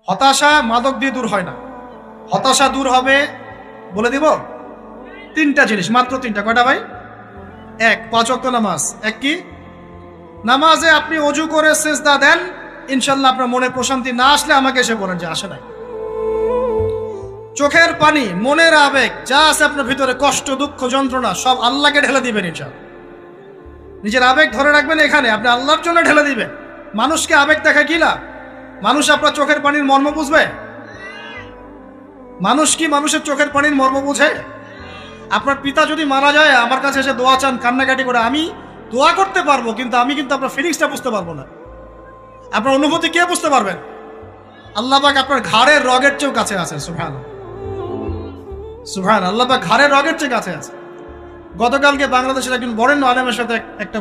হতাশা মাদক দিয়ে দূর হয় না। হতাশা দূর হবে, বলে দিব, তিনটা জিনিস, মাত্র তিনটা। কয়টা ভাই? এক, 5 ওয়াক্ত নামাজ। এক কি? নামাজে আপনি অজু করে সিজদা দেন, ইনশাল্লাহ আপনার মনে প্রশান্তি না আসলে আমাকে এসে বলেন যে আসে নাই। চোখের পানি, মনের আবেগ যা আছে আপনার ভিতরে, কষ্ট, দুঃখ, যন্ত্রণা, সব আল্লাহকে ঢেলে দিবেন ইনশাল্লাহ। নিজের আবেগ ধরে রাখবেন এখানে, আপনি আল্লাহর জন্য ঢেলে দিবেন। মানুষকে আবেগ দেখা কি লাভ? মানুষ আপনার চোখের পানির মর্ম বুঝবে? মানুষ কি মানুষের চোখের পানির মর্ম বুঝে? আপনার পিতা যদি মারা যায়, আমার কাছে এসে দোয়া চান কান্নাকাটি করে, আমি দোয়া করতে পারবো, কিন্তু আমি কিন্তু আপনার ফিলিংসটা বুঝতে পারবো না। আপনার অনুভূতি কে বুঝতে পারবেন? আল্লাহ পাক আপনার ঘাড়ের রগের চেয়েও কাছে আছে। সুবহানাল্লাহ, সুবহানাল্লাহ, আল্লাহ পাক ঘাড়ের রগের চেয়ে কাছে আছে। গতকালকে বাংলাদেশের একজন বরেণ্য আলেমের সাথে একটা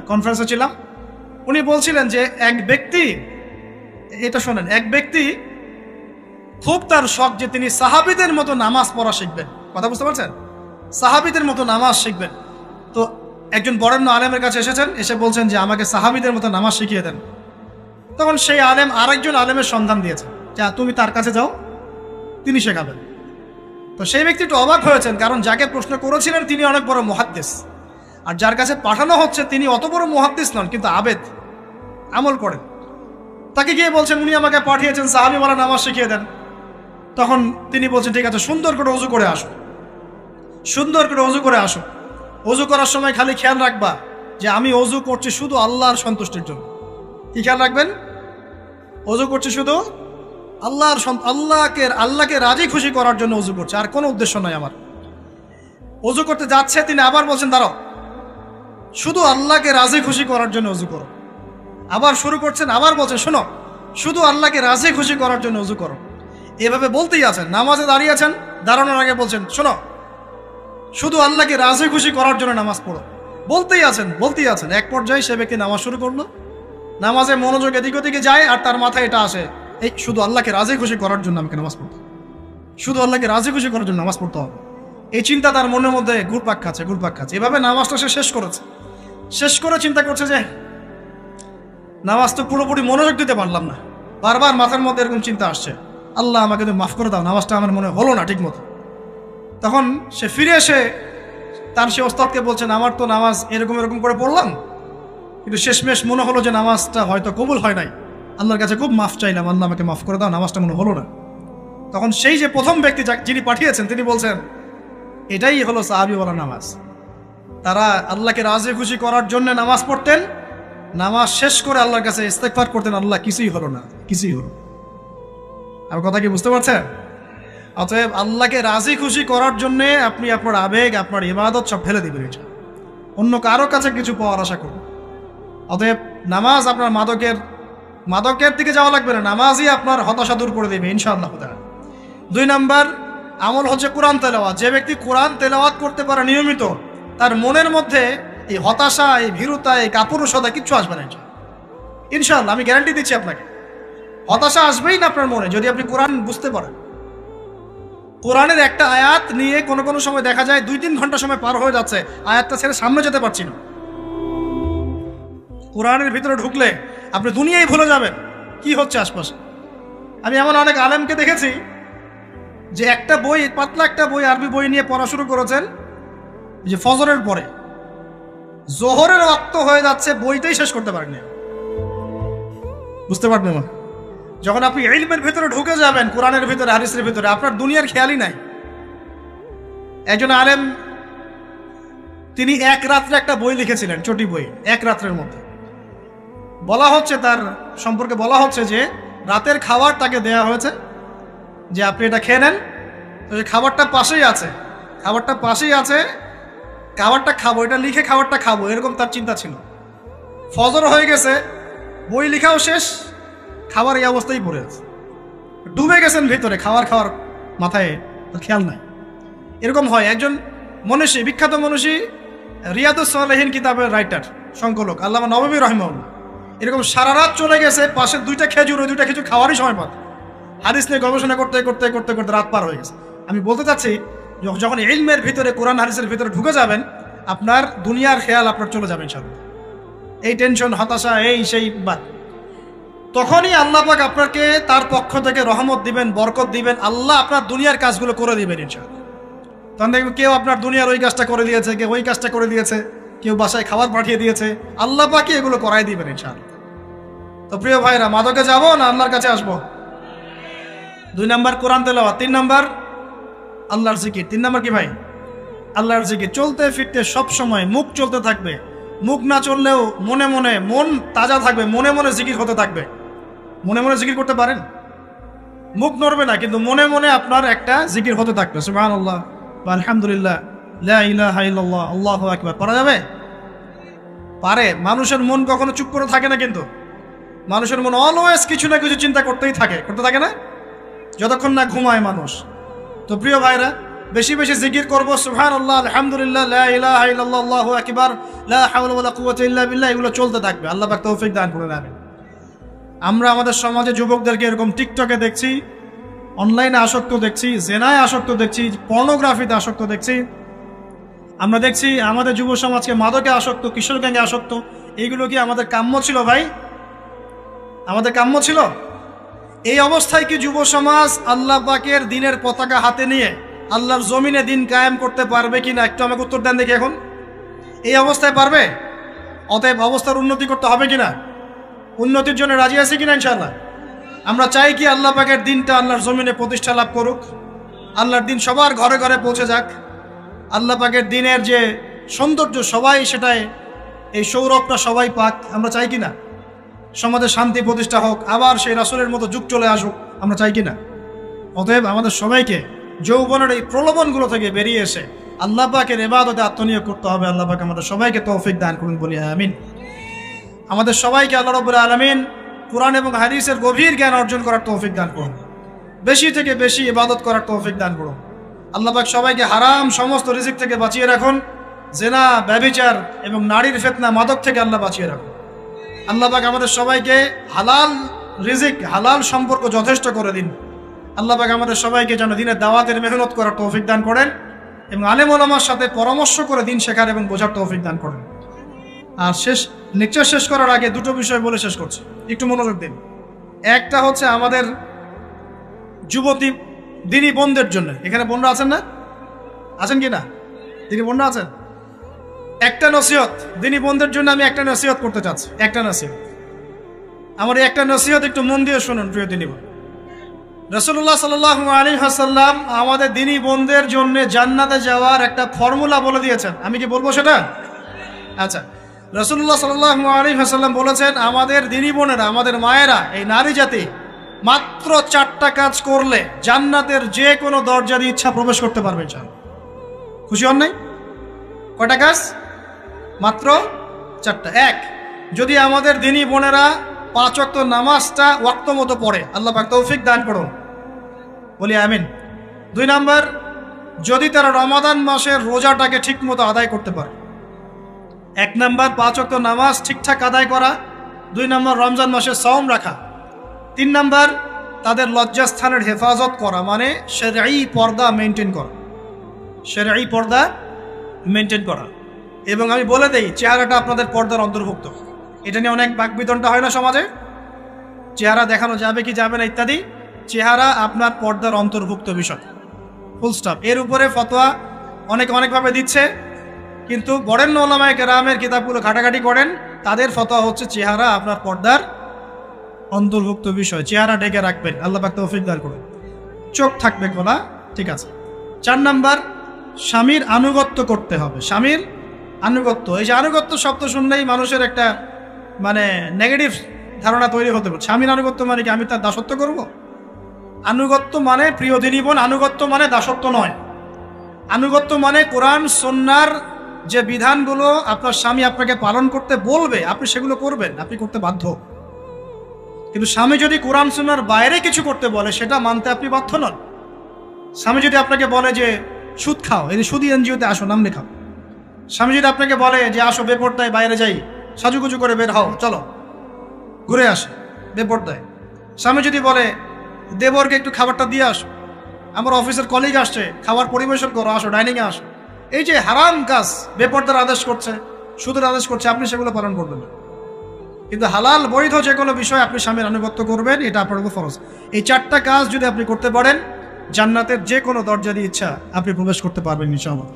কনফারেন্সে ছিলাম। উনি বলছিলেন যে এক ব্যক্তি, এটা শোনেন, এক ব্যক্তি খুব তার শখ যে তিনি সাহাবীদের মতো নামাজ পড়া শিখবেন। কথা বুঝতে পারছেন? সাহাবীদের মতো নামাজ শিখবেন। তো একজন বরেণ্য আলেমের কাছে এসেছেন, এসে বলছেন যে আমাকে সাহাবীদের মতো নামাজ শিখিয়ে দেন। তখন সেই আলেম আরেকজন আলেমের সন্ধান দিয়েছেন, যা তুমি তার কাছে যাও, তিনি শেখাবেন। তো সেই ব্যক্তি একটু অবাক হয়েছেন, কারণ যাকে প্রশ্ন করেছিলেন তিনি অনেক বড় মুহাদ্দিস, আর যার কাছে পাঠানো হচ্ছে তিনি অত বড় মুহাদ্দিস নন, কিন্তু আবেদ, আমল করেন। তাকে গিয়ে বলছেন উনি আমাকে পাঠিয়েছেন সাহাবীওয়ালা নামাজ শিখিয়ে দেন। তখন তিনি বলছেন ঠিক আছে, সুন্দর করে ওযু করে আসো, সুন্দর করে ওযু করে আসো। ওযু করার সময় খালি খেয়াল রাখবা যে আমি ওযু করছি শুধু আল্লাহর সন্তুষ্টির জন্য। কি খেয়াল রাখবেন? ওযু করছি শুধু আল্লাহকে রাজি খুশি করার জন্য ওযু করছে, আর কোনো উদ্দেশ্য নয় আমার। ওযু করতে যাচ্ছে, তিনি আবার বলছেন দাঁড়াও, শুধু আল্লাহকে রাজি খুশি করার জন্য ওযু করো। আবার শুরু করছেন, আবার বলছেন শোনো, শুধু আল্লাহকে রাজি খুশি করার জন্য ওযু করো। এভাবে বলতেই আছেন। নামাজে দাঁড়িয়ে আছেন, দাঁড়ানোর আগে বলছেন শোনো, শুধু আল্লাহকে রাজি খুশি করার জন্য নামাজ পড়ো। বলতেই আছেন। এক পর্যায়ে সে ব্যক্তি নামাজ শুরু করলো, নামাজে মনোযোগ এদিক ওদিকে যায়, আর তার মাথায় এটা আসে, এই শুধু আল্লাহকে রাজি খুশি করার জন্য আমাকে নামাজ পড়তে, শুধু আল্লাহকে রাজি খুশি করার জন্য নামাজ পড়তে হবে। এই চিন্তা তার মনের মধ্যে ঘুরপাক খাচ্ছে। এভাবে নামাজটা সে শেষ করেছে। শেষ করে চিন্তা করছে যে নামাজ তো পুরোপুরি মনোযোগ দিতে পারলাম না। বারবার মাথার মধ্যে এরকম চিন্তা আসছে, আল্লাহ আমাকে তুমি মাফ করে দাও, নামাজটা আমার মনে হলো না ঠিক মতো। তখন সে ফিরে এসে তার সে ওস্তাদকে বলছেন, আমার তো নামাজ এরকম করে পড়লাম, কিন্তু শেষমেশ মনে হলো যে নামাজটা হয়তো কবুল হয় নাই, আল্লাহর কাছে খুব মাফ চাইলাম, আল্লাহ আমাকে মাফ করে দাও, নামাজটা মনে হলো না। তখন সেই যে প্রথম ব্যক্তি যিনি পাঠিয়েছেন তিনি বলছেন, এটাই হলো সাহাবীওয়ালা নামাজ। তারা আল্লাহকে রাজি খুশি করার জন্য নামাজ পড়তেন, নামাজ শেষ করে আল্লাহর কাছে ইস্তেগফার করতেন, আল্লাহ কিছুই হলো না, কিছুই হলো। আমার কথা কি বুঝতে পারছেন? অতএব আল্লাহকে রাজি খুশি করার জন্য আপনি আপনার আবেগ, আপনার ইবাদত সব ফেলে দিবেন, এটা অন্য কারো কাছে কিছু পাওয়ার আশা করুন। অতএব নামাজ আপনার মাদকের দিকে যাওয়া লাগবে না, নামাজই আপনার হতাশা দূর করে দেবে ইনশাআল্লাহ। 2 নাম্বার আমল হচ্ছে কোরআন তেলাওয়াত। যে ব্যক্তি কোরআন তেলাওয়াত করতে পারে নিয়মিত, তার মনের মধ্যে এই হতাশা, এই ভীরুতা, এই কাপুরুষতা কিচ্ছু আসবে না ইনশাআল্লাহ। আমি গ্যারান্টি দিচ্ছি আপনাকে, হতাশা আসবেই না আপনার মনে যদি আপনি কোরআন বুঝতে পারেন। কোরআনের একটা আয়াত নিয়ে কোনো সময় দেখা যায় 2-3 ঘন্টা সময় পার হয়ে যাচ্ছে, আয়াতটা ছেড়ে সামনে যেতে পারছি না। কোরআনের ভিতরে ঢুকলে আপনি দুনিয়ায় ভুলে যাবেন কি হচ্ছে আশপাশে। আমি এমন অনেক আলেমকে দেখেছি যে একটা বই, পাতলা একটা বই, আরবি বই নিয়ে পড়া শুরু করেছেন, যে ফজরের পরে জোহরের ওয়াক্ত হয়ে যাচ্ছে, বইটাই শেষ করতে পারেননি। বুঝতে পারবেন? যখন আপনি ইলমের ভিতরে ঢুকে যাবেন, কোরআনের ভিতরে, হাদিসের ভিতরে, আপনার দুনিয়ার খেয়ালই নাই। একজন আলেম তিনি এক রাত্রে একটা বই লিখেছিলেন, চটি বই, এক রাত্রের মধ্যে। বলা হচ্ছে, তার সম্পর্কে বলা হচ্ছে যে রাতের খাবার তাকে দেয়া হয়েছে যে আপনি এটা খেয়ে নেন। তো খাবারটা পাশেই আছে, খাবারটা খাবো, এটা লিখে খাবারটা খাবো, এরকম তার চিন্তা ছিল। ফজর হয়ে গেছে, বই লেখাও শেষ, খাবার এই অবস্থায় পড়ে আছে, ডুবে গেছেন ভিতরে, খাওয়ার মাথায় খেয়াল নাই। এরকম হয়। একজন মনীষী, বিখ্যাত মনীষী, রিয়াদুস সালেহীন কিতাবের রাইটার, সংকলক আল্লামা নববী রাহিমাহুল্লাহ, এরকম সারা রাত চলে গেছে, পাশে 2টা খেজুর, ওই 2টা খেজুর খাওয়ারই সময় পান, হাদিস নিয়ে গবেষণা করতে রাত পার হয়ে গেছে। আমি বলতে চাচ্ছি, যখন ইলমের ভিতরে, কোরআন হাদিসের ভিতরে ঢুকে যাবেন, আপনার দুনিয়ার খেয়াল আপনার চলে যাবে ইনশাআল্লাহ। এই টেনশন, হতাশা, এই সেই বাদ। তখনই আল্লাহ পাক আপনাকে তার পক্ষ থেকে রহমত দিবেন, বরকত দিবেন, আল্লাহ আপনার দুনিয়ার কাজগুলো করে দিবেন ইনশাআল্লাহ। তখন দেখবেন কেউ আপনার দুনিয়ার ওই কাজটা করে দিয়েছে, কেউ ওই কাজটা করে দিয়েছে, কেউ বাসায় খাবার পাঠিয়ে দিয়েছে, আল্লাহ পাকই এগুলো করাই দিবেন ইনশাআল্লাহ। তো প্রিয় ভাইরা, মাদকে যাব না আল্লাহর কাছে আসবো? 2 নাম্বার কোরআন তেলাওয়াত, 3 নাম্বার আল্লাহর জিকির। 3 নাম্বার কি ভাই? আল্লাহর জিকির। চলতে ফিরতে সব সময় মুখ চলতে থাকবে, মুখ না চললেও মনে মনে মন তাজা থাকবে, মনে মনে জিকির হতে থাকবে। মনে মনে জিকির করতে পারেন? মুখ নড়বে না, কিন্তু মনে মনে আপনার একটা জিকির হতে থাকবে, সুবহানাল্লাহ বা আলহামদুলিল্লাহ, লা ইলাহা ইল্লাল্লাহ, আল্লাহু আকবার। পারা যাবে? পারে। মানুষের মন কখনো চুপ করে থাকে না, কিন্তু মানুষের মন অলওয়েজ কিছু না কিছু চিন্তা করতেই থাকে, করতে থাকে না, যতক্ষণ না ঘুমায় মানুষ। তো প্রিয় ভাইরা, বেশি বেশি জিকির করবো, সুবহানাল্লাহ, আলহামদুলিল্লাহ, লা ইলাহা ইল্লাল্লাহ, আল্লাহু আকবার, লা হাওলা ওয়ালা কুওয়াতা ইল্লা বিল্লাহ, এগুলো চলতে থাকবে। আল্লাহ পাক তৌফিক দান করুন, আমিন। আমরা আমাদের সমাজে যুবকদেরকে এরকম টিকটকে দেখছি, অনলাইনে আসক্ত দেখছি, জেনায় আসক্ত দেখছি, পর্নোগ্রাফিতে আসক্ত দেখছি। আমরা দেখছি আমাদের যুব সমাজকে মাদকে আসক্ত, কিশোর গ্যাংয়ে আসক্ত। এইগুলো কি আমাদের কাম্য ছিল ভাই? আমাদের কাম্য ছিল? এই অবস্থায় কি যুব সমাজ আল্লাহ পাকের দিনের পতাকা হাতে নিয়ে আল্লাহর জমিনে দিন কায়েম করতে পারবে কিনা? একটু আমাকে উত্তর দেন দেখি। এখন এই অবস্থায় পারবে? অতএব অবস্থার উন্নতি করতে হবে কিনা? উন্নতির জন্য রাজি আছি কিনা ইনশাআল্লাহ? আমরা চাই কি আল্লাহ পাকের দিনটা আল্লাহর জমিনে প্রতিষ্ঠা লাভ করুক, আল্লাহর দিন সবার ঘরে ঘরে পৌঁছে যাক, আল্লাহ পাকের দিনের যে সৌন্দর্য সবাই সেটাই, এই সৌরভটা সবাই পাক। আমরা চাই কিনা সমাজে শান্তি প্রতিষ্ঠা হোক, আবার সেই রাসূলের মতো যুগ চলে আসুক? আমরা চাই কিনা? অতএব আমাদের সবাইকে যৌবনের এই প্রলোভনগুলো থেকে বেরিয়ে এসে আল্লাহ পাকের ইবাদতে আত্মনিয়োগ করতে হবে। আল্লাহ পাক আমাদের সবাইকে তৌফিক দান করুন, বলি আমিন। আমাদের সবাইকে আল্লাহ রাব্বুল আলামিন কুরআন এবং হাদিসের গভীর জ্ঞান অর্জন করার তৌফিক দান করুন, বেশি থেকে বেশি ইবাদত করার তৌফিক দান করুন। আল্লাহ পাক সবাইকে হারাম সমস্ত রিজিক থেকে বাঁচিয়ে রাখুন, জেনা, ব্যভিচার এবং নারীর ফিতনা, মাদক থেকে আল্লাহ বাঁচিয়ে রাখুন। আল্লাহ পাক আমাদের সবাইকে হালাল রিজিক, হালাল সম্পর্ক যথেষ্ট করে দিন। আল্লাহ পাক আমাদের সবাইকে যেন দিনের দাওয়াতের মেহনত করার তৌফিক দান করেন এবং আলেম ওলামার সাথে পরামর্শ করে দিন শেখার এবং বোঝার তৌফিক দান করেন। আর লেকচার শেষ করার আগে 2টো বিষয় বলে শেষ করছি, একটু মনোযোগ দিন। একটা হচ্ছে আমাদের যুবতী দিনী বোনদের জন্য। এখানে বোনরা আছেন না? আছেন কি না? দিনী বোনরা আছেন? একটা নসিহত দিনী বোনদের জন্য আমি একটা নসিহত করতে চাচ্ছি, একটা নসিহত। আমার এই একটা নসিহত একটু মন দিয়ে শুনুন প্রিয় দিনী বোন। রাসূলুল্লাহ সাল্লাল্লাহু আলাইহি ওয়াসাল্লাম আমাদের দিনী বোনদের জন্য জান্নাতে যাওয়ার একটা ফর্মুলা বলে দিয়েছেন। আমি কি বলবো সেটা? আচ্ছা, রাসূলুল্লাহ সাল্লাল্লাহু আলাইহি ওয়াসাল্লাম বলেছেন আমাদের দিনী বোনেরা, আমাদের মায়েরা, এই নারী জাতি মাত্র 4টা কাজ করলে জান্নাতের যে কোনো দরজা দিয়ে ইচ্ছা প্রবেশ করতে পারবে ইনশাআল্লাহ। খুশি হন নাই? কয়টা কাজ? মাত্র 4টা। 1, যদি আমাদের দিনী বোনেরা 5 ওয়াক্ত নামাজটা ওয়াক্ত মতো পড়ে, আল্লাহ পাক তৌফিক দান করুন, বলি আমিন। 2 নাম্বার, যদি তারা রমাদান মাসের রোজাটাকে ঠিক মতো আদায় করতে পারে। 1 নাম্বার 5 ওয়াক্ত নামাজ ঠিকঠাক আদায় করা, 2 নাম্বার রমজান মাসে সওম রাখা, 3 নাম্বার তাদের লজ্জাস্থানের হেফাজত করা, মানে শরঈ পর্দা মেনটেন করা, শরঈ পর্দা মেনটেন করা। এবং আমি বলে দেই, চেহারাটা আপনাদের পর্দার অন্তর্ভুক্ত। এটা নিয়ে অনেক বাকবিতণ্ডা হয় না সমাজে, চেহারা দেখানো যাবে কি যাবে না ইত্যাদি। চেহারা আপনার পর্দার অন্তর্ভুক্ত বিষয়, ফুল স্টপ। এর উপরে ফতোয়া অনেকভাবে দিচ্ছে, কিন্তু বরেণ্য উলামায়ে কেরামের কিতাবগুলো ঘাটাঘাটি করেন, তাদের ফতোয়া হচ্ছে চেহারা আপনার পর্দার অন্তর্ভুক্ত বিষয়, চেহারা ঢেকে রাখবেন, আল্লাহ পাক তৌফিক দান করুন। চোখ থাকবে খোলা, ঠিক আছে। 4 নাম্বার, স্বামীর আনুগত্য করতে হবে। স্বামীর আনুগত্য, এই যে আনুগত্য শব্দ শুনলেই মানুষের একটা মানে নেগেটিভ ধারণা তৈরি হতে পারে। স্বামীর আনুগত্য মানে কি আমি তার দাসত্ব করব? আনুগত্য মানে, প্রিয় দিনী বোন, আনুগত্য মানে দাসত্ব নয়। আনুগত্য মানে কোরআন সুন্নাহর যে বিধানগুলো আপনার স্বামী আপনাকে পালন করতে বলবে, আপনি সেগুলো করবেন, আপনি করতে বাধ্য। কিন্তু স্বামী যদি কোরআন সুন্নাহর বাইরে কিছু করতে বলে, সেটা মানতে আপনি বাধ্য নন। স্বামী যদি আপনাকে বলে যে সুদ খাও, এই সুদী এনজিওতে আসো, নাম লেখাও। স্বামী যদি আপনাকে বলে যে আসো বেপরদায় বাইরে যাই, সাজুগুজু করে বের হও, চলো ঘুরে আসে বেপরদায়। স্বামী যদি বলে দেবরকে একটু খাবারটা দিয়ে আসো, আমার অফিসের কলিগ আসছে, খাবার পরিবেশন করো, আসো ডাইনিংয়ে আসো, এই যে হারাম কাজ বেপরদার আদেশ করছে, সুদের আদেশ করছে, আপনি সেগুলো পালন করবেন না। কিন্তু হালাল বৈধ যে কোনো বিষয় আপনি স্বামীর আনুগত্য করবেন, এটা আপনার উপর ফরজ। এই 4টা কাজ যদি আপনি করতে পারেন, জান্নাতের যে কোনো দরজা দিয়ে ইচ্ছা আপনি প্রবেশ করতে পারবেন ইনশাআল্লাহ।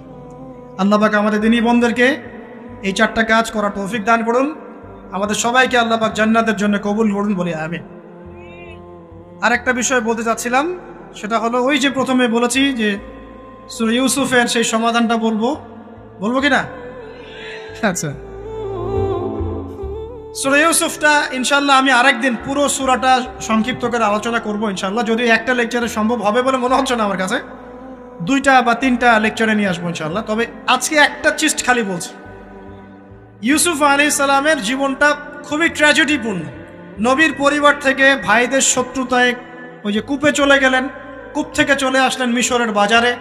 আল্লাহ পাক আমাদের দিনী বন্ধুদেরকে এই 4টা কাজ করার তৌফিক দান করুন। আমাদের সবাইকে আল্লাহ পাক জান্নাতের জন্য কবুল করুন বলি আমিন। আর একটা বিষয় বলতে চাচ্ছিলাম, সেটা হলো ওই যে প্রথমে বলেছি যে সূরা ইউসুফের সেই সমাধানটা বলবো কি না? আচ্ছা, সূরা ইউসুফটা ইনশাআল্লাহ আমি আরেকদিন পুরো সূরাটা সংক্ষিপ্ত করে আলোচনা করব ইনশাআল্লাহ। যদি একটা লেকচারে সম্ভব হবে বলে মনে হচ্ছে না আমার কাছে, 2টা বা 3টা লেকচারে নিয়ে আসবো ইনশাআল্লাহ। তবে আজকে একটা চিস্ট খালি বলছি। ইউসুফ আলাইহিস সালামের জীবনটা খুবই ট্র্যাজেডিপূর্ণ। নবীর পরিবার থেকে ভাইদের শত্রুতায় ওই যে কূপে চলে গেলেন, কূপ থেকে চলে আসলেন মিশরের বাজারে,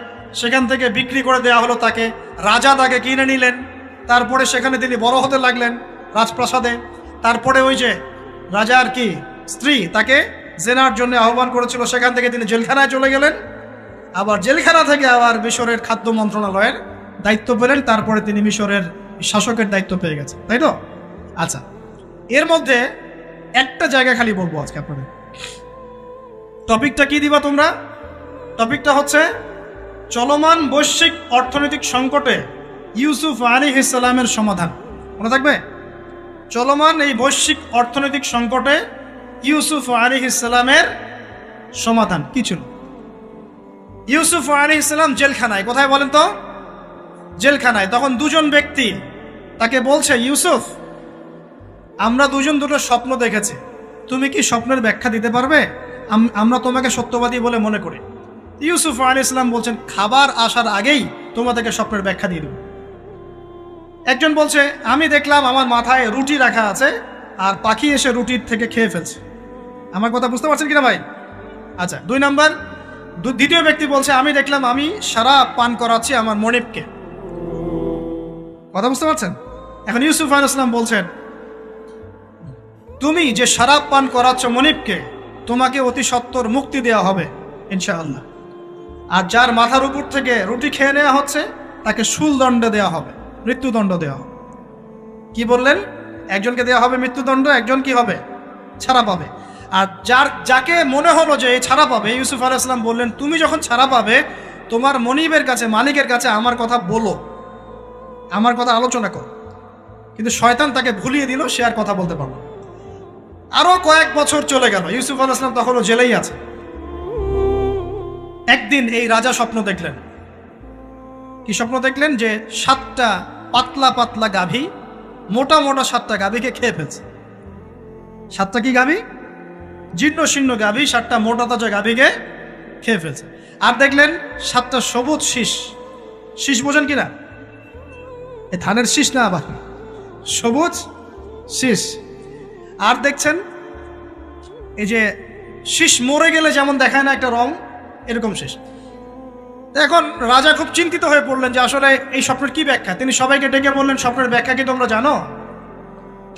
সেখান থেকে বিক্রি করে দেওয়া হলো তাকে, রাজা তাকে কিনে নিলেন, তারপরে সেখানে তিনি বড় হতে লাগলেন রাজপ্রাসাদে। তারপরে ওই যে রাজার কি স্ত্রী তাকে জেনার জন্য আহ্বান করেছিল, সেখান থেকে তিনি জেলখানায় চলে গেলেন, আবার জেলখানা থেকে আবার মিশরের খাদ্য মন্ত্রণালয়ের দায়িত্ব পেলেন, তারপরে তিনি মিশরের শাসকের দায়িত্ব পেয়ে গেছেন, তাই তো? আচ্ছা, এর মধ্যে একটা জায়গা খালি বলবো আজকে আপনাদের। টপিকটা কি দিবা তোমরা? টপিকটা হচ্ছে চলমান বৈশ্বিক অর্থনৈতিক সংকটে ইউসুফ আলাইহিস সালামের সমাধান। মনে থাকবে? চলমান এই বৈশ্বিক অর্থনৈতিক সংকটে ইউসুফ আলাইহিস সালামের সমাধান কি ছিল? ইউসুফ আলাইহিস সালাম জেলখানায়, কোথায় বলেন তো? জেলখানায়। তখন দুজন ব্যক্তি তাকে বলছে, ইউসুফ, আমরা দুজন দুটো স্বপ্ন দেখেছি, তুমি কি স্বপ্নের ব্যাখ্যা দিতে পারবে? আমরা তোমাকে সত্যবাদী বলে মনে করি। ইউসুফ আলাইহিস সালাম বলছেন, খাবার আসার আগেই তোমাদেরকে স্বপ্নের ব্যাখ্যা দিয়ে দেব। একজন বলছে, আমি দেখলাম আমার মাথায় রুটি রাখা আছে আর পাখি এসে রুটির থেকে খেয়ে ফেলছে। আমার কথা বুঝতে পারছেন কিনা ভাই? আচ্ছা, 2 নাম্বার, দ্বিতীয় ব্যক্তি বলছে, আমি দেখলাম আমি শরাব পান করাচ্ছি আমার মনিবকে। কথা বুঝতে পারছেন? এখন ইউসুফ আলাইহিস সালাম বলছেন, তুমি যে শরাব পান করাচ্ছ মনিবকে, তোমাকে অতি সত্বর মুক্তি দেওয়া হবে ইনশাআল্লাহ। আর যার মাথার উপর থেকে রুটি খেয়ে নেওয়া হচ্ছে তাকে শুলদণ্ড দেওয়া হবে, মৃত্যুদণ্ড দেওয়া হবে। কি বললেন? একজনকে দেওয়া হবে মৃত্যুদণ্ড, একজন কি হবে? ছাড়া পাবে। আর যাকে মনে হলো যে এই ছাড়া পাবে, ইউসুফ আলাইহিস সালাম বললেন, তুমি যখন ছাড়া পাবে তোমার মনিবের কাছে, মালিকের কাছে আমার কথা বলো, আমার কথা আলোচনা করো। কিন্তু শয়তান তাকে ভুলিয়ে দিল, সে আর কথা বলতে পারল। আরো কয়েক বছর চলে গেল, ইউসুফ আলাইহিস সালাম তখনও জেলেই আছে। একদিন এই রাজা স্বপ্ন দেখলেন। কি স্বপ্ন দেখলেন? যে 7টা পাতলা পাতলা গাভী, মোটা মোটা 7টা গাভীকে খেয়ে ফেলছে। 7টা কি গাভী? জীর্ণ শীর্ণ গাভী, 7টা মোটা তাজা গাভীকে খেয়ে ফেলছে। আর দেখলেন 7টা সবুজ শীষ। শীষ বোঝেন কিনা? এ ধানের শীষ না, আবার সবুজ শীষ। আর দেখছেন এই যে শীষ মরে গেলে যেমন দেখায় না একটা রং, এরকম শীষ। এখন রাজা খুব চিন্তিত হয়ে পড়লেন যে আসলে এই স্বপ্নের কি ব্যাখ্যা। তিনি সবাইকে ডেকে বললেন, স্বপ্নের ব্যাখ্যা কি তোমরা জানো?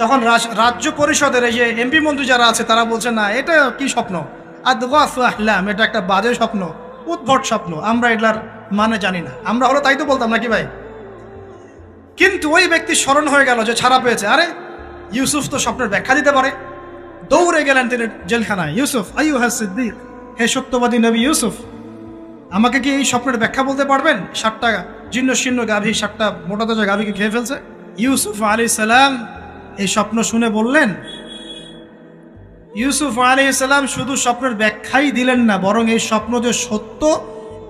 তখন রাজ্য পরিষদের এই যে এমপি মন্ত্রী যারা আছে তারা বলছে, না, এটা কি স্বপ্ন, আদগাফলাম, এটা একটা বাজে স্বপ্ন, উদ্ভট স্বপ্ন, আমরা এগুলার মানে জানি না। আমরা হলো তাই তো বলতাম নাকি ভাই? কিন্তু ওই ব্যক্তি স্মরণ হয়ে গেল যে ছাড়া পেয়েছে, আরে ইউসুফ তো স্বপ্নের ব্যাখ্যা দিতে পারে। দৌড়ে গেলেন তিনি জেলখানায়। ইউসুফ আইয়ুহা সিদ্দিক, হে সত্যবাদী নবী ইউসুফ, আমাকে কি এই স্বপ্নের ব্যাখ্যা বলতে পারবেন? 7টা জীর্ণ শীর্ণ গাভী 7টা মোটা তাজা গাভীকে খেয়ে ফেলছে। ইউসুফ আলাইহিস সালাম এই স্বপ্ন শুনে বললেন, ইউসুফ আলাইহিস সালাম শুধু স্বপ্নের ব্যাখ্যাই দিলেন না, বরং এই স্বপ্ন যে সত্য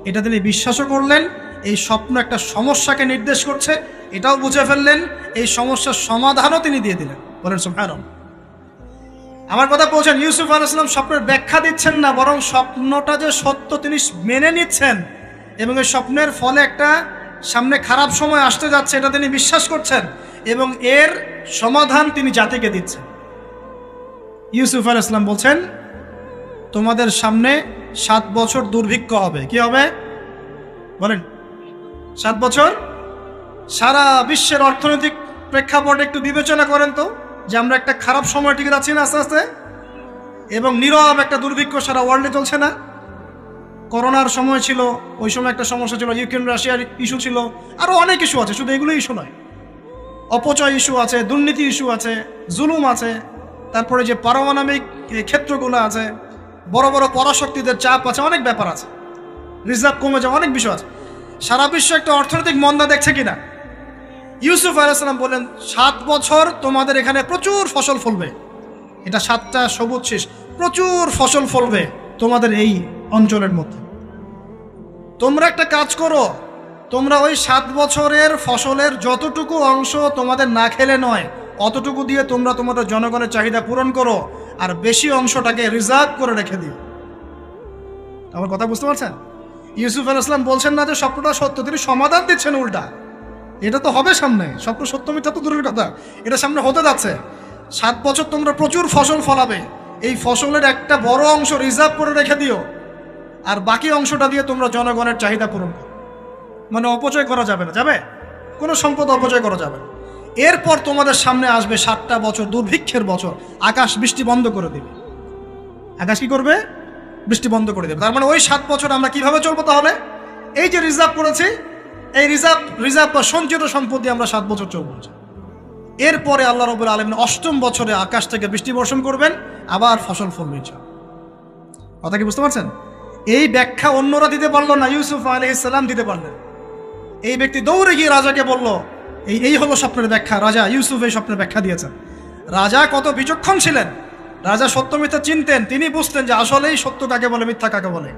এটা তিনি বিশ্বাসও করলেন। এই স্বপ্ন একটা সমস্যাকে নির্দেশ করছে এটাও বুঝে ফেললেন, এই সমস্যার সমাধানও তিনি দিয়ে দিলেন। বলেন সুবহানাল্লাহ। আমার কথা বলছেন, ইউসুফ আলাইহিস সালাম স্বপ্নের ব্যাখ্যা দিচ্ছেন না, বরং স্বপ্নটা যে সত্য তিনি মেনে নিচ্ছেন এবং এই স্বপ্নের ফলে একটা সামনে খারাপ সময় আসতে যাচ্ছে এটা তিনি বিশ্বাস করছেন এবং এর সমাধান তিনি জাতিকে দিচ্ছেন। ইউসুফ আলাইহিস সালাম বলছেন, তোমাদের সামনে 7 বছর দুর্ভিক্ষ হবে। কি হবে বলেন? 7 বছর। সারা বিশ্বের অর্থনৈতিক প্রেক্ষাপটে একটু বিবেচনা করেন তো, যে আমরা একটা খারাপ সময় টিকে যাচ্ছি না আস্তে আস্তে, এবং নীরব একটা দুর্ভিক্ষ সারা ওয়ার্ল্ডে চলছে না? করোনার সময় ছিল, ওই সময় একটা সমস্যা ছিল, ইউক্রেন রাশিয়ার ইস্যু ছিল, আরো অনেক ইস্যু আছে, শুধু এগুলো ইস্যু নয়। অপচয় ইস্যু আছে, দুর্নীতি ইস্যু আছে, জুলুম আছে, তারপরে যে পারমাণবিক ক্ষেত্রগুলো আছে, বড় বড় পরাশক্তিদের চাপ আছে, অনেক ব্যাপার আছে, রিজার্ভ কমে যাওয়া, অনেক বিষয় আছে। সারা বিশ্ব একটা অর্থনৈতিক মন্দা দেখছে কিনা? ইউসুফ আলাইহিস সালাম বললেন 7 বছর তোমাদের এখানে প্রচুর ফসল ফলবে। এটা 7টা সবুজ শীষ, প্রচুর ফসল ফলবে তোমাদের এই অঞ্চলের মধ্যে। তোমরা একটা কাজ করো, তোমরা ওই 7 বছরের ফসলের যতটুকু অংশ তোমাদের না খেলে নয়, অতটুকু দিয়ে তোমরা তোমাদের জনগণের চাহিদা পূরণ করো, আর বেশি অংশটাকে রিজার্ভ করে রেখে দিও। আমার কথা বুঝতে পারছেন? ইউসুফ আলাইহিস সালাম বলছেন না যে স্বপ্নটা সত্য, তিনি সমাধান দিচ্ছেন উল্টা। এটা তো হবে সামনে, স্বপ্ন সত্য মিথ্যা তো দূরের কথা, এটা সামনে হতে যাচ্ছে। 7 বছর তোমরা প্রচুর ফসল ফলাবে, এই ফসলের একটা বড় অংশ রিজার্ভ করে রেখে দিও, আর বাকি অংশটা দিয়ে তোমরা জনগণের চাহিদা পূরণ করো। মানে অপচয় করা যাবে না, যাবে কোনো সম্পদ অপচয় করা যাবে না। এরপর তোমাদের সামনে আসবে 7টা বছর দুর্ভিক্ষের বছর, আকাশ বৃষ্টি বন্ধ করে দেবে। আকাশ কি করবে? বৃষ্টি বন্ধ করে দেবে। তার মানে ওই 7 বছর আমরা কিভাবে চলবো তাহলে? এই যে রিজার্ভ করেছি, এই রিজার্ভ বা সঞ্চিত সম্পদ দিয়ে আমরা 7 বছর চলবো। এরপরে আল্লাহ রাব্বুল আলামিন 8ম বছরে আকাশ থেকে বৃষ্টি বর্ষণ করবেন, আবার ফসল ফলবে ইনশাআল্লাহ। কথা কি বুঝতে পারছেন? এই ব্যাখ্যা অন্যরা দিতে পারলো না, ইউসুফ আলাইহিস সালাম দিতে পারলেন। এই ব্যক্তি দৌড়ে গিয়ে রাজাকে বলল, এই হলো স্বপ্নের ব্যাখ্যা। রাজা ইউসুফ এই স্বপ্নের ব্যাখ্যা দিয়েছেন। রাজা কত বিচক্ষণ ছিলেন, রাজা সত্য মিথ্যা চিনতেন। তিনি বুঝতেন যে আসলেই সত্য কাকে বলে, মিথ্যা কাকে বলে।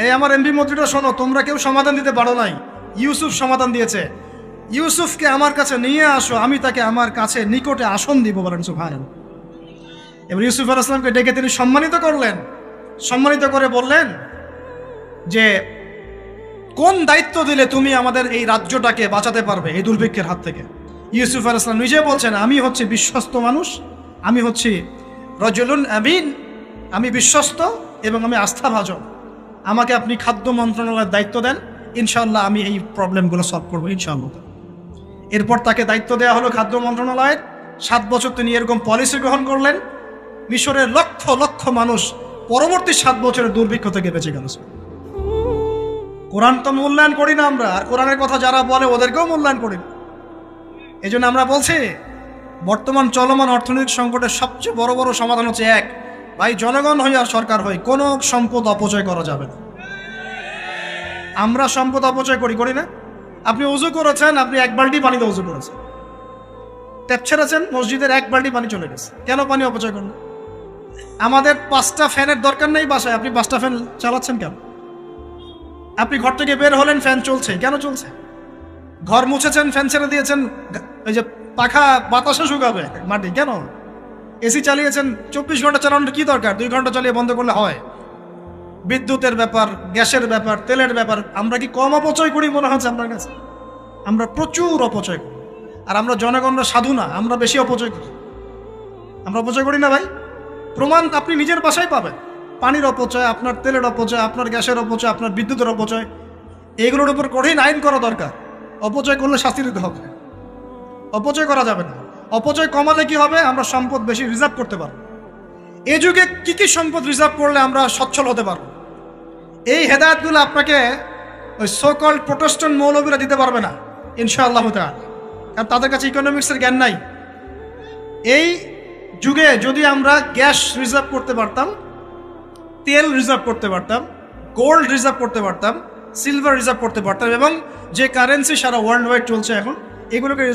এই আমার এমপি মন্ত্রীরা শোনো, তোমরা কেউ সমাধান দিতে পারো নাই, ইউসুফ সমাধান দিয়েছে। ইউসুফকে আমার কাছে নিয়ে আসো, আমি তাকে আমার কাছে নিকটে আসন দিব, বলেন সুবহানাল্লাহ। এবার ইউসুফ আলাইহিস সালামকে ডেকে তিনি সম্মানিত করলেন, সম্মানিত করে বললেন যে কোন দায়িত্ব দিলে তুমি আমাদের এই রাজ্যটাকে বাঁচাতে পারবে এই দুর্ভিক্ষের হাত থেকে। ইউসুফ আলাইহিস সালাম নিজে বলছেন, আমি হচ্ছে বিশ্বস্ত মানুষ, আমি হচ্ছি রজুলুন আমিন, আমি বিশ্বস্ত এবং আমি আস্থাভাজন। আমাকে আপনি খাদ্য মন্ত্রণালয়ের দায়িত্ব দেন, ইনশাআল্লাহ আমি এই প্রবলেমগুলো সলভ করবো ইনশাআল্লাহ। এরপর তাকে দায়িত্ব দেওয়া হলো খাদ্য মন্ত্রণালয়ের। 7 বছর তিনি এরকম পলিসি গ্রহণ করলেন। মিশরের লক্ষ লক্ষ মানুষ পরবর্তী 7 বছরের দুর্ভিক্ষ থেকে বেঁচে গেল। কোরআন তো মূল্যায়ন করি না আমরা, আর কোরআনের কথা যারা বলে ওদেরকেও মূল্যায়ন করি না। এই জন্য আমরা বলছি, বর্তমান চলমান অর্থনৈতিক সংকটের সবচেয়ে বড় বড় সমাধান হচ্ছে এক, ভাই জনগণ হই আর সরকার হই, কোনো সম্পদ অপচয় করা যাবে না। আমরা সম্পদ অপচয় করি না? আপনি উজু করেছেন, আপনি 1 বালতি পানিতে উজু করেছেন, ট্যাপ ছেড়েছেন, মসজিদের 1 বালতি পানি চলে গেছে, কেন পানি অপচয় করলেন? আমাদের 5টা ফ্যানের দরকার নেই বাসায়, আপনি 5টা ফ্যান চালাচ্ছেন কেন? আপনি ঘর থেকে বের হলেন, ফ্যান চলছে, কেন চলছে? ঘর মুছেছেন, ফ্যান ছেড়ে দিয়েছেন, ওই যে পাখা বাতাসে শুকাবে মাটি, কেন? এসি চালিয়েছেন, 24 ঘন্টা চালানোর কি দরকার? 2 ঘন্টা চালিয়ে বন্ধ করলে হয়। বিদ্যুতের ব্যাপার, গ্যাসের ব্যাপার, তেলের ব্যাপার, আমরা কি কম অপচয় করি মনে হচ্ছে আপনার কাছে? আমরা প্রচুর অপচয় করি। আর আমরা জনগণরা সাধু না, আমরা বেশি অপচয় করি। আমরা অপচয় করি না ভাই? প্রমাণ আপনি নিজের বাসায় পাবেন। পানির অপচয়, আপনার তেলের অপচয়, আপনার গ্যাসের অপচয়, আপনার বিদ্যুতের অপচয়, এগুলোর উপর কঠিন আইন করা দরকার। অপচয় করলে শাস্তি দিতে হবে, অপচয় করা যাবে না। অপচয় কমালে কি হবে? আমরা সম্পদ বেশি রিজার্ভ করতে পারবো। এই যুগে কি কি সম্পদ রিজার্ভ করলে আমরা সচ্ছল হতে পারবো, এই হেদায়েতগুলো আপনাকে ওই সোকল প্রোটেস্ট্যান্ট মৌলবীরা দিতে পারবে না ইনশাআল্লাহ তাআলা, কারণ তাদের কাছে ইকোনমিক্সের জ্ঞান নাই। এই যুগে যদি আমরা গ্যাস রিজার্ভ করতে পারতাম, তেল রিজার্ভ করতে পারতাম, গোল্ড রিজার্ভ করতে পারতাম, সিলভার রিজার্ভ করতে পারতাম, এবং যে কারেন্সি সারা ওয়ার্ল্ড ওয়াইড চলছে এখন, এগুলোকে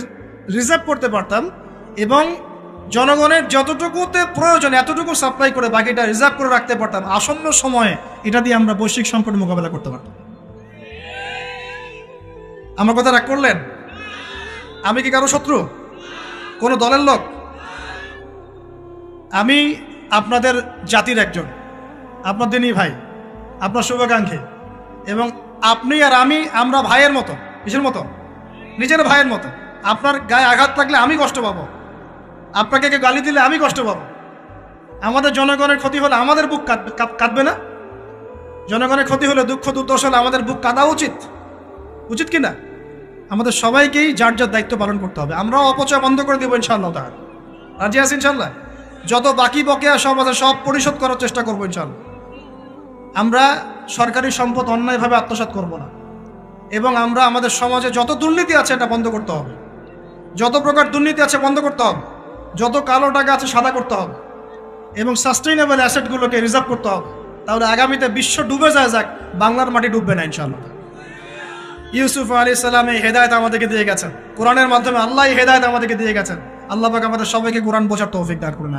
রিজার্ভ করতে পারতাম, এবং জনগণের যতটুকুতে প্রয়োজন এতটুকু সাপ্লাই করে বাকিটা রিজার্ভ করে রাখতে পারতাম, আসন্ন সময়ে এটা দিয়ে আমরা বৈশ্বিক সংকট মোকাবেলা করতে পারতাম। আমার কথা রাগ করলেন? আমি কি কারো শত্রু, কোনো দলের লোক? আমি আপনাদের জাতির একজন, আপনাদেরই ভাই, আপনার শুভাকাঙ্ক্ষী, এবং আপনি আর আমরা ভাইয়ের মতো। কিসের মতো? নিজের ভাইয়ের মতো। আপনার গায়ে আঘাত লাগলে আমি কষ্ট পাবো, আপনাকে কেউ গালি দিলে আমি কষ্ট পাবো। আমাদের জনগণের ক্ষতি হলে আমাদের বুক কাঁদবে না? জনগণের ক্ষতি হলে, দুঃখ দুর্দশা হলে আমাদের বুক কাঁদা উচিত, উচিত কি না? আমাদের সবাইকেই যার যার দায়িত্ব পালন করতে হবে। আমরাও অপচয় বন্ধ করে দেবো ইনশাআল্লাহ তাআলা। রাজি আছি ইনশাআল্লাহ? যত বাকি বকেয়া সব আছে সব পরিশোধ করার চেষ্টা করবো ইনশাআল্লাহ। আমরা সরকারি সম্পদ অন্যায়ভাবে আত্মসাৎ করব না, এবং আমরা আমাদের সমাজে যত দুর্নীতি আছে এটা বন্ধ করতে হবে। যত প্রকার দুর্নীতি আছে বন্ধ করতে হবে, যত কালো টাকা আছে সাদা করতে হবে, এবং সাস্টেইনেবল অ্যাসেটগুলোকে রিজার্ভ করতে হবে। তাহলে আগামীতে বিশ্ব ডুবে যায় যাক, বাংলার মাটি ডুববে না ইনশাআল্লাহ। ইউসুফ আলাইহিস সালাম এই হেদায়েত আমাদেরকে দিয়ে গেছেন, কোরআনের মাধ্যমে আল্লাহ এই হেদায়েত আমাদেরকে দিয়ে গেছেন। আল্লাহ পাক আমাদের সবাইকে কোরআন বোঝার তৌফিক দান করুন।